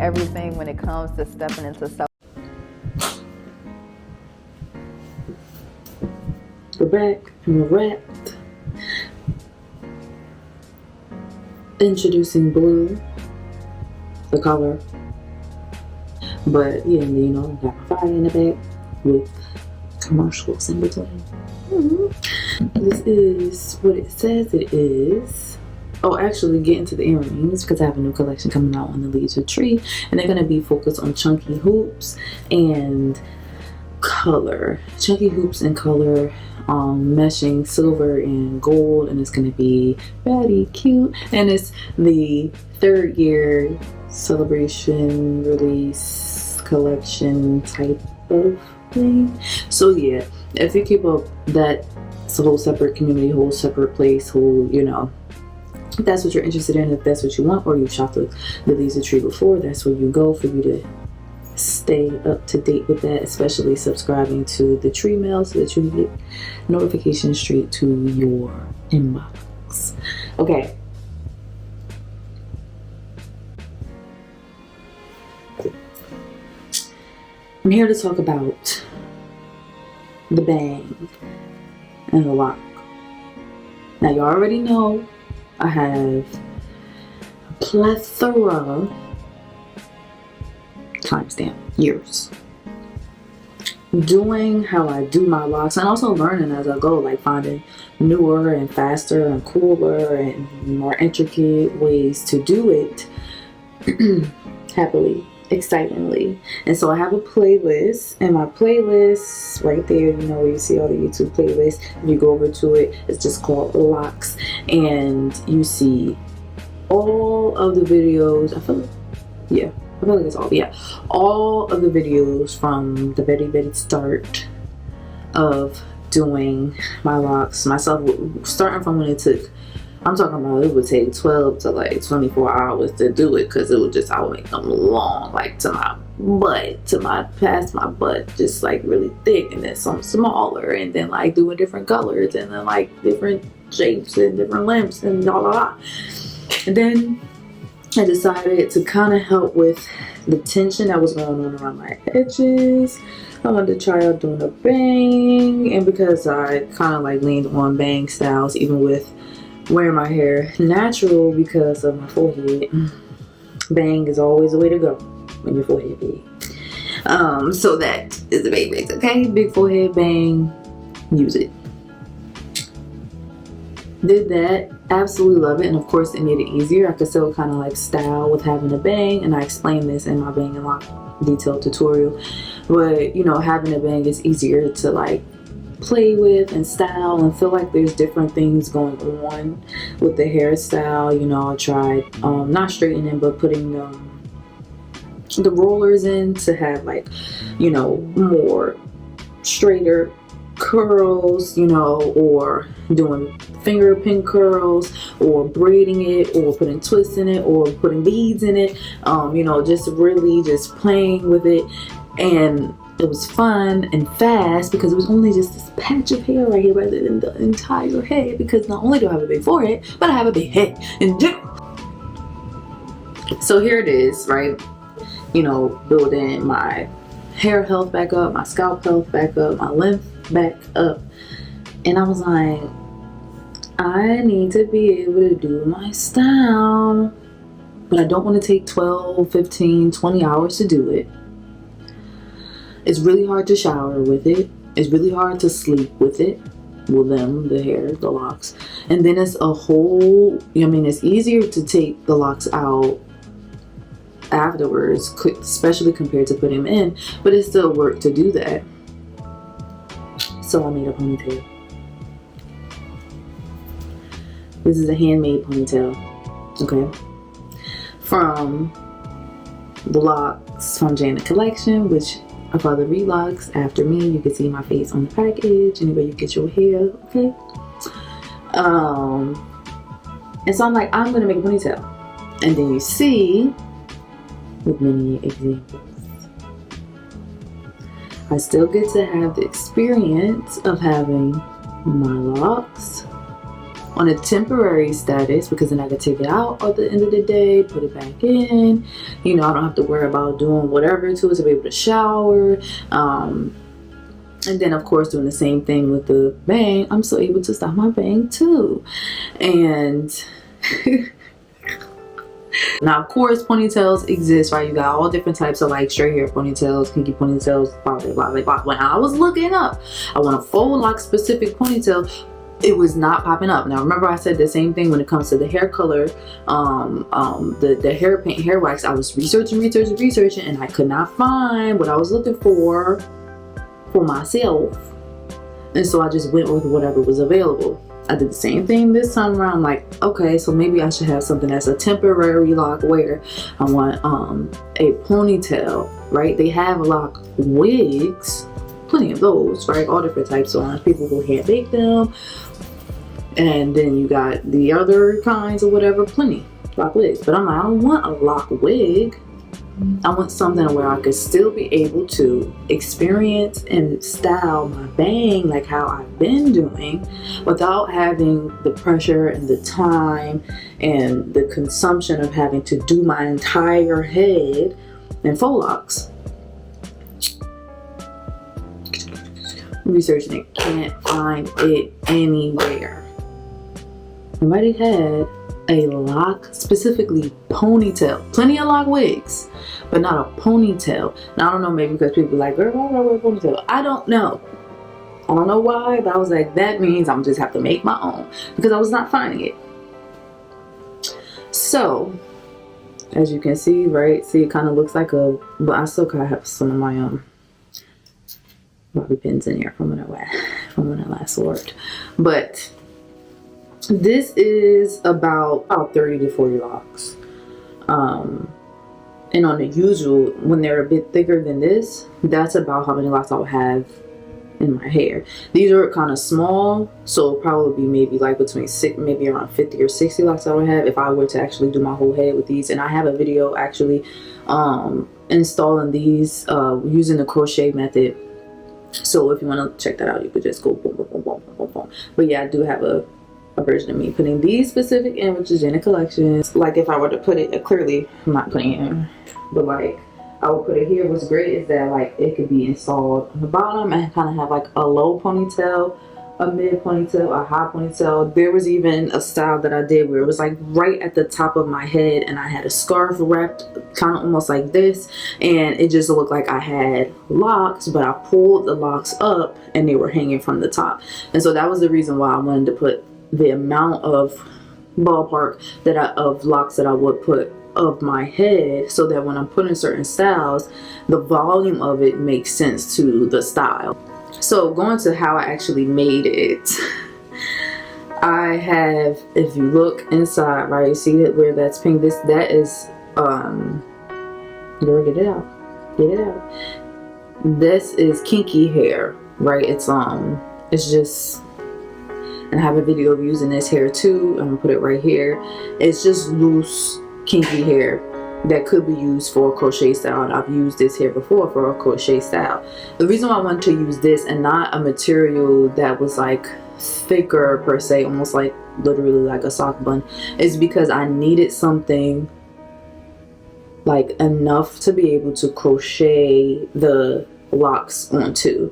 everything when it comes to stepping into self. We're back and we're wrapped. Introducing blue, the color. But yeah, you know, I got my fire in the back with commercials in between. This is what it says it is. Oh, actually get into the earrings because I have a new collection coming out on the leaves of tree, and they're gonna be focused on chunky hoops and color. Chunky hoops and color, meshing silver and gold, and it's gonna be very cute. And it's the 3rd year celebration release collection type of thing. So yeah, if you keep up, that it's a whole separate community, whole separate place, whole, you know, if that's what you're interested in, if that's what you want, or you've shopped the leaves of tree before, that's where you go for you to stay up to date with that, especially subscribing to the tree mail so that you can get notifications straight to your inbox. Okay. I'm here to talk about the bang and the lock. Now you already know I have a plethora, timestamp, years, doing how I do my locks, and also learning as I go, like finding newer and faster and cooler and more intricate ways to do it happily, excitingly. And so I have a playlist, and my playlist right there, you know, where you see all the YouTube playlists, if you go over to it, it's just called Locks, and you see all of the videos. I feel like it's all of the videos from the very start of doing my locks myself, starting from when it took, I'm talking about, it would take 12 to like 24 hours to do it, because it would just, I would make them long, like to my butt, past my butt, just like really thick, and then some smaller, and then like doing different colors, and then like different shapes and different lengths and blah blah blah. And then I decided to kind of help with the tension that was going on around my edges. I wanted to try out doing a bang, and because I kind of like leaned on bang styles, even with wearing my hair natural because of my forehead, bang is always the way to go when your forehead big. So that is the basics, okay? Big forehead, bang, use it. Did that, absolutely love it, and of course it made it easier. I could still kind of like style with having a bang, and I explained this in my bang and lock detailed tutorial. But you know, having a bang is easier to like play with and style, and feel like there's different things going on with the hairstyle. You know, I tried not straightening, but putting the rollers in to have like, you know, more straighter curls, you know, or doing finger pin curls, or braiding it, or putting twists in it, or putting beads in it, you know, just really just playing with it. And it was fun and fast because it was only just this patch of hair right here rather than the entire head, because not only do I have a big forehead, but I have a big head in general. So here it is, right? You know, building my hair health back up, my scalp health back up, my length back up. And I was like, I need to be able to do my style, but I don't want to take 12, 15, 20 hours to do it. It's really hard to shower with it. It's really hard to sleep with it. Well, the hair, the locks. And then it's a whole, I mean, it's easier to take the locks out afterwards, especially compared to putting them in, but it's still work to do that. So I made a ponytail. This is a handmade ponytail, okay? From the locks from Janet Collection, which are called the Relocks after me. You can see my face on the package, anywhere you get your hair, okay? And so I'm like, I'm gonna make a ponytail. And then you see, with many examples, I still get to have the experience of having my locks on a temporary status, because then I could take it out at the end of the day, put it back in. You know, I don't have to worry about doing whatever to it to be able to shower. And then of course doing the same thing with the bang. I'm still able to style my bang too. And now of course ponytails exist, right? You got all different types of like straight hair ponytails, kinky ponytails, blah blah blah blah. When I was looking up, I want a full lock specific ponytail, it was not popping up. Now remember I said the same thing when it comes to the hair color, the hair paint, hair wax. I was researching, and I could not find what I was looking for myself, and so I just went with whatever was available. I did the same thing this time around. Like, okay, so maybe I should have something that's a temporary lock where I want a ponytail, right? They have lock wigs, plenty of those, right? All different types of people who hand bake them. And then you got the other kinds or whatever, plenty lock wigs. But I'm like, I don't want a lock wig. I want something where I could still be able to experience and style my bang like how I've been doing, without having the pressure and the time and the consumption of having to do my entire head in faux locks. Researching it, can't find it anywhere. Somebody had a lock, specifically ponytail. Plenty of lock wigs, but not a ponytail. Now I don't know, maybe because people are like, girl, why would I wear a ponytail? I don't know. I don't know why, but I was like, that means I'm just have to make my own, because I was not finding it. So as you can see, right, see, it kind of looks like a, but I still kind of have some of my bobby pins in here from when I last worked. But this is about 30 to 40 locks. And on the usual, when they're a bit thicker than this, that's about how many locks I would have in my hair. These are kind of small, so it'll probably be maybe like between maybe around 50 or 60 locks I would have if I were to actually do my whole head with these. And I have a video actually installing these using the crochet method. So if you want to check that out, you could just go boom, boom, boom, boom, boom, boom. But yeah, I do have a version of me putting these specific images in a collection. Like if I were to put it, clearly I'm not putting it in, but like I would put it here. What's great is that like it could be installed on the bottom and kind of have like a low ponytail, a mid ponytail, a high ponytail. There was even a style that I did where it was like right at the top of my head and I had a scarf wrapped kind of almost like this, and it just looked like I had locks, but I pulled the locks up and they were hanging from the top. And so that was the reason why I wanted to put the amount of ballpark of locks that I would put of my head, so that when I'm putting certain styles, the volume of it makes sense to the style. So going to how I actually made it, I have, if you look inside, right, you see that where that's pink, that is girl, get it out. This is kinky hair, right? It's just, and I have a video of using this hair too. I'm gonna put it right here. It's just loose kinky hair that could be used for a crochet style, and I've used this hair before for a crochet style. The reason why I wanted to use this and not a material that was like thicker per se, almost like literally like a sock bun, is because I needed something like enough to be able to crochet the locks onto.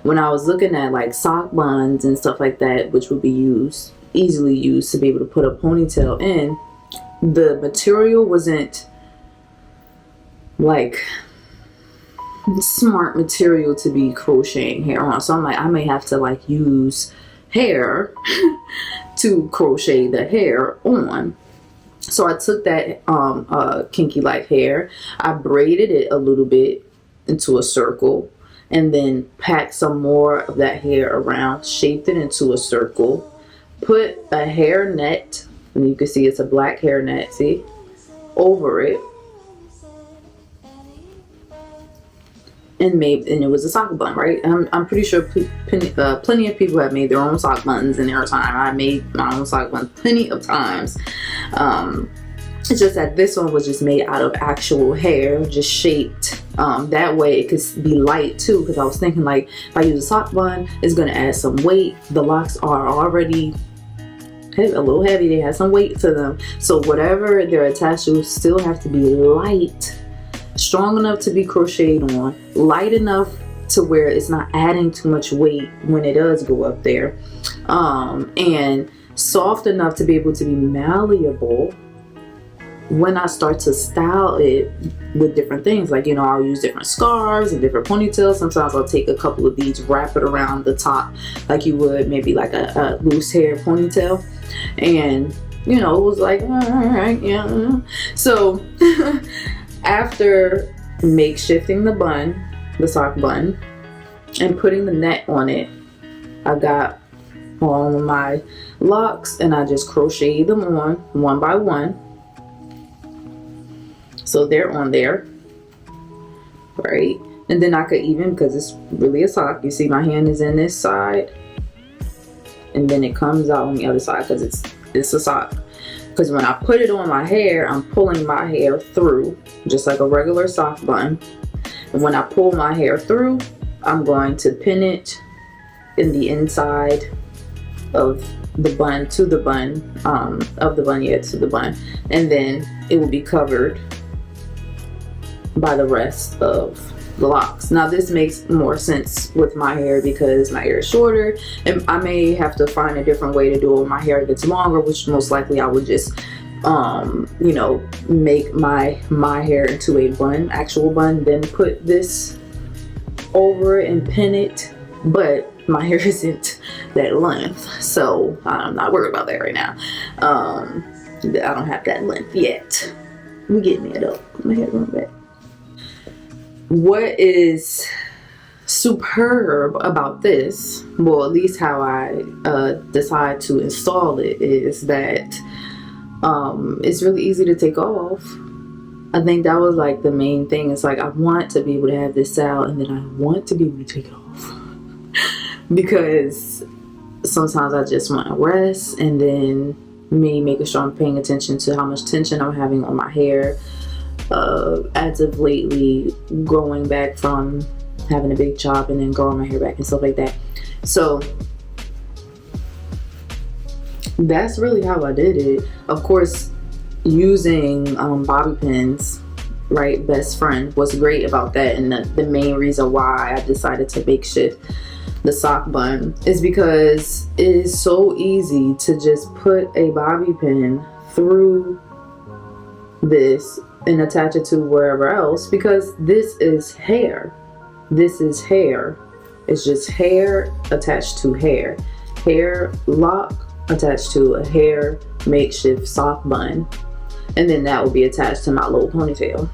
When I was looking at like sock buns and stuff like that, which would be easily used to be able to put a ponytail in, the material wasn't like smart material to be crocheting hair on. So I'm like, I may have to like use hair to crochet the hair on. So I took that kinky like hair, I braided it a little bit into a circle, and then packed some more of that hair around, shaped it into a circle, put a hair net, and you can see it's a black hair net, see, over it, and it was a sock bun, right? I'm pretty sure plenty of people have made their own sock buns in their time. I made my own sock buns plenty of times. It's just that this one was just made out of actual hair, just shaped that way it could be light too, because I was thinking like if I use a sock bun, it's going to add some weight. The locks are already a little heavy. They have some weight to them. So whatever they're attached to still have to be light, strong enough to be crocheted on, light enough to where it's not adding too much weight when it does go up there, and soft enough to be able to be malleable when I start to style it with different things. Like, you know, I'll use different scarves and different ponytails. Sometimes I'll take a couple of these, wrap it around the top like you would maybe like a loose hair ponytail. And, you know, it was like, all right, yeah. So after makeshifting the bun, the sock bun, and putting the net on it, I got all of my locks and I just crocheted them on one by one. So they're on there, right? And then I could even, because it's really a sock, you see my hand is in this side and then it comes out on the other side because it's a sock. Because when I put it on my hair, I'm pulling my hair through just like a regular sock bun. And when I pull my hair through, I'm going to pin it in the inside of the bun to the bun, of the bun, yeah, to the bun. And then it will be covered by the rest of the locks. Now this makes more sense with my hair because my hair is shorter, and I may have to find a different way to do it when my hair gets longer, which most likely I would just you know, make my hair into a bun, actual bun, then put this over it and pin it. But my hair isn't that length, so I'm not worried about that right now. I don't have that length yet. We getting it up. My hair going back. What is superb about this, well, at least how I decide to install it, is that it's really easy to take off. I think that was like the main thing. It's like I want to be able to have this out and then I want to be able to take it off because sometimes I just want to rest, and then me making sure I'm paying attention to how much tension I'm having on my hair. As of lately, growing back from having a big chop and then growing my hair back and stuff like that. So that's really how I did it. Of course, using bobby pins, right, best friend, was great about that. And the main reason why I decided to makeshift the sock bun is because it is so easy to just put a bobby pin through this and attach it to wherever else, because this is hair. This is hair. It's just hair attached to hair. Hair lock attached to a hair makeshift sock bun. And then that will be attached to my little ponytail.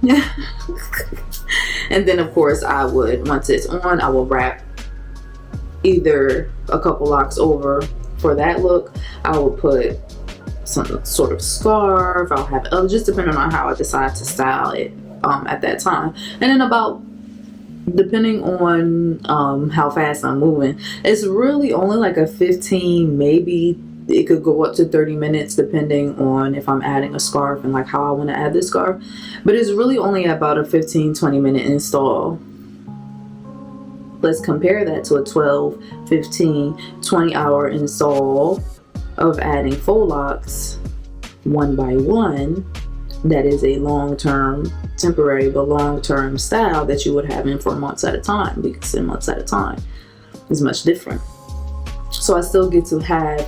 And then of course I would, once it's on, I will wrap either a couple locks over for that look. I will put some sort of scarf. I'll have, just depending on how I decide to style it at that time. And then about, depending on how fast I'm moving, it's really only like a 15, maybe it could go up to 30 minutes depending on if I'm adding a scarf and like how I want to add this scarf. But it's really only about a 15-20 minute install. Let's compare that to a 12, 15, 20 hour install of adding faux locks one by one. That is a long-term, temporary but long-term style that you would have in for months at a time, weeks and months at a time. Is much different. So I still get to have,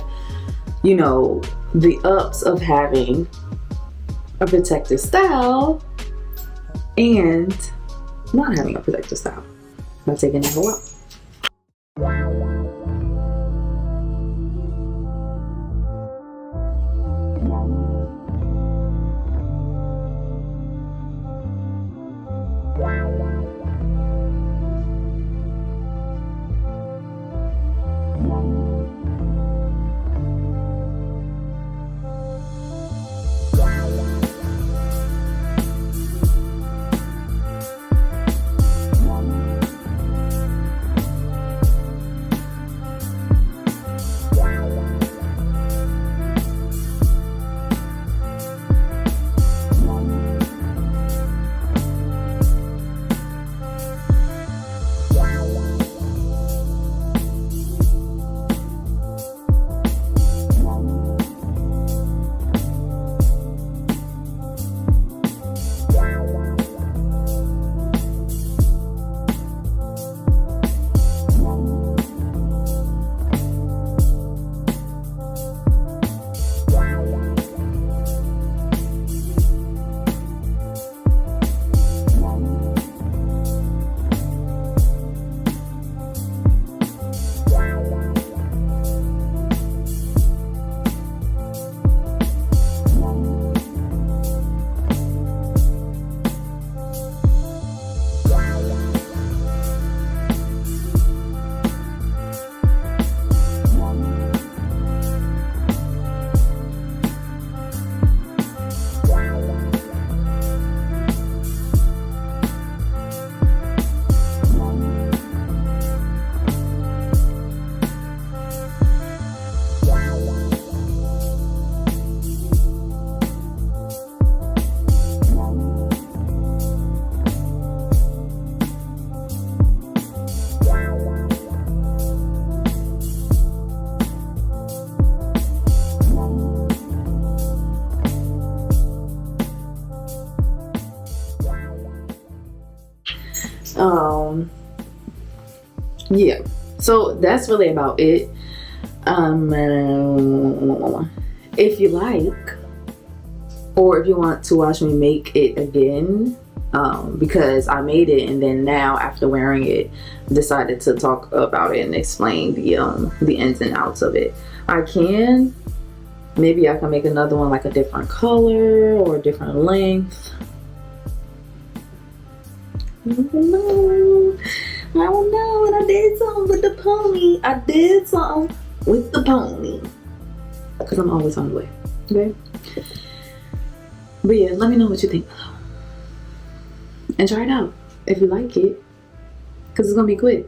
you know, the ups of having a protective style and not having a protective style by taking it out. Yeah, so that's really about it. If you like, or if you want to watch me make it again, because I made it and then now after wearing it decided to talk about it and explain the ins and outs of it, maybe I can make another one like a different color or a different length. I don't know. And I did something with the pony. Because I'm always on the way. Okay? But yeah, let me know what you think. And try it out if you like it. Because it's going to be quick.